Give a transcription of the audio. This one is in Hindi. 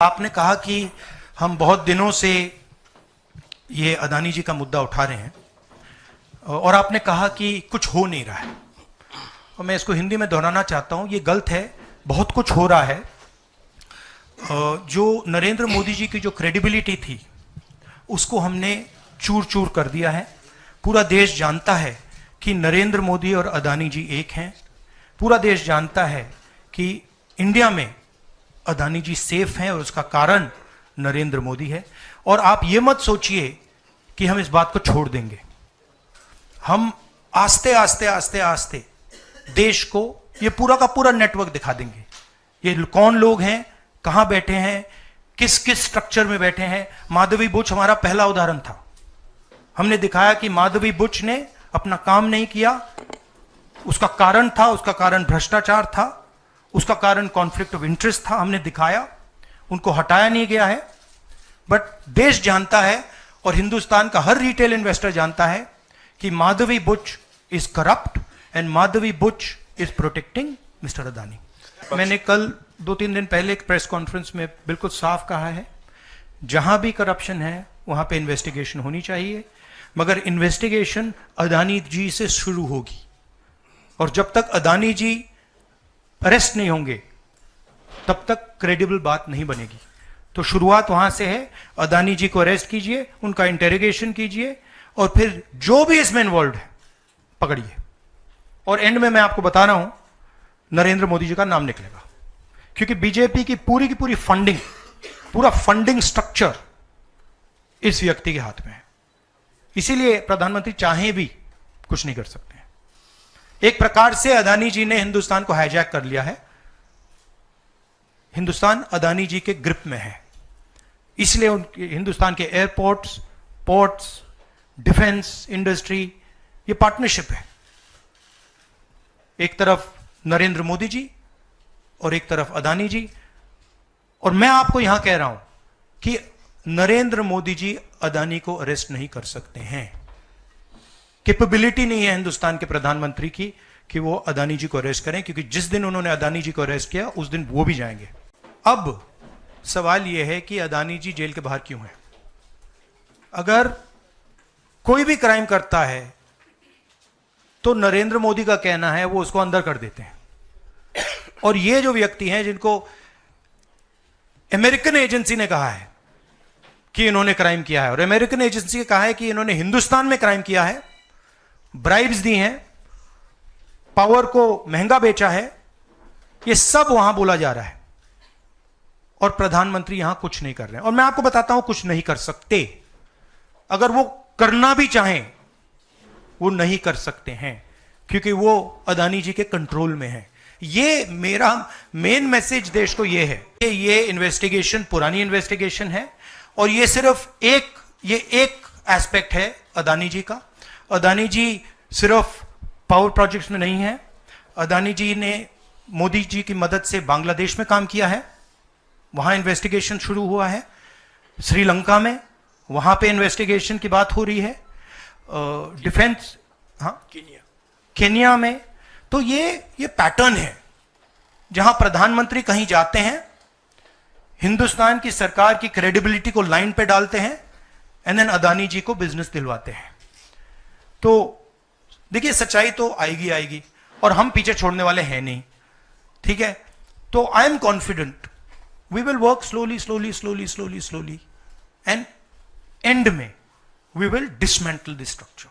आपने कहा कि हम बहुत दिनों से ये अदानी जी का मुद्दा उठा रहे हैं और आपने कहा कि कुछ हो नहीं रहा है, और मैं इसको हिंदी में दोहराना चाहता हूं, ये गलत है। बहुत कुछ हो रहा है। जो नरेंद्र मोदी जी की जो क्रेडिबिलिटी थी उसको हमने चूर चूर कर दिया है। पूरा देश जानता है कि नरेंद्र मोदी और अदानी जी एक हैं। पूरा देश जानता है कि इंडिया में अदानी जी सेफ हैं और उसका कारण नरेंद्र मोदी है। और आप ये मत सोचिए कि हम इस बात को छोड़ देंगे। हम आस्ते आस्ते आस्ते आस्ते देश को ये पूरा का पूरा नेटवर्क दिखा देंगे। ये कौन लोग हैं, कहां बैठे हैं, किस किस स्ट्रक्चर में बैठे हैं। माधवी बुच हमारा पहला उदाहरण था। हमने दिखाया कि माधवी बुच ने अपना काम नहीं किया, उसका कारण था, उसका कारण भ्रष्टाचार था, उसका कारण कॉन्फ्लिक्ट ऑफ इंटरेस्ट था। हमने दिखाया, उनको हटाया नहीं गया है। बट देश जानता है और हिंदुस्तान का हर रिटेल इन्वेस्टर जानता है कि Madhabi Buch is corrupt and Madhabi Buch is protecting mister Adani. मैंने कल 2-3 दिन पहले एक प्रेस कॉन्फ्रेंस में बिल्कुल साफ कहा है, जहां भी करप्शन है वहां पे इन्वेस्टिगेशन होनी चाहिए, मगर इन्वेस्टिगेशन अदानी जी से शुरू होगी। और जब तक अदानी जी अरेस्ट नहीं होंगे तब तक क्रेडिबल बात नहीं बनेगी। तो शुरुआत वहां से है। अदानी जी को अरेस्ट कीजिए, उनका इंटेरोगेशन कीजिए और फिर जो भी इसमें इन्वॉल्व है पकड़िए। और एंड में मैं आपको बता रहा हूं, नरेंद्र मोदी जी का नाम निकलेगा, क्योंकि बीजेपी की पूरी फंडिंग, पूरा फंडिंग स्ट्रक्चर इस व्यक्ति के हाथ में है। इसीलिए प्रधानमंत्री चाहे भी कुछ नहीं कर सकते हैं। एक प्रकार से अदानी जी ने हिंदुस्तान को हाईजैक कर लिया है। हिंदुस्तान अदानी जी के ग्रिप में है। इसलिए हिंदुस्तान के एयरपोर्ट्स, पोर्ट्स, डिफेंस इंडस्ट्री, ये पार्टनरशिप है। एक तरफ नरेंद्र मोदी जी और एक तरफ अदानी जी। और मैं आपको यहां कह रहा हूं कि नरेंद्र मोदी जी अदानी को अरेस्ट नहीं कर सकते हैं। कैपेबिलिटी नहीं है हिंदुस्तान के प्रधानमंत्री की कि वो अदानी जी को अरेस्ट करें, क्योंकि जिस दिन उन्होंने अदानी जी को अरेस्ट किया उस दिन वो भी जाएंगे। अब सवाल यह है कि अदानी जी जेल के बाहर क्यों हैं? अगर कोई भी क्राइम करता है तो नरेंद्र मोदी का कहना है वो उसको अंदर कर देते हैं। और ये जो व्यक्ति हैं जिनको अमेरिकन एजेंसी ने कहा है कि इन्होंने क्राइम किया है, और अमेरिकन एजेंसी ने कहा है कि इन्होंने हिंदुस्तान में क्राइम किया है, ब्राइब्स दी हैं, पावर को महंगा बेचा है, ये सब वहां बोला जा रहा है। और प्रधानमंत्री यहां कुछ नहीं कर रहे हैं। और मैं आपको बताता हूं कुछ नहीं कर सकते। अगर वो करना भी चाहें वो नहीं कर सकते हैं, क्योंकि वो अदानी जी के कंट्रोल में है। ये मेरा मेन मैसेज देश को ये है कि ये इन्वेस्टिगेशन पुरानी इन्वेस्टिगेशन है और ये सिर्फ एक एस्पेक्ट है अदानी जी का। अदानी जी सिर्फ पावर प्रोजेक्ट्स में नहीं है। अदानी जी ने मोदी जी की मदद से बांग्लादेश में काम किया है, वहां इन्वेस्टिगेशन शुरू हुआ है। श्रीलंका में वहां पे इन्वेस्टिगेशन की बात हो रही है। डिफेंस, हाँ, केन्या में। तो ये पैटर्न है जहां प्रधानमंत्री कहीं जाते हैं, हिंदुस्तान की सरकार की क्रेडिबिलिटी को लाइन पे डालते हैं एंड देन अदानी जी को बिजनेस दिलवाते हैं। तो देखिए, सच्चाई तो आएगी और हम पीछे छोड़ने वाले हैं नहीं, ठीक है। तो I am confident we will work slowly and and में we will dismantle this structure.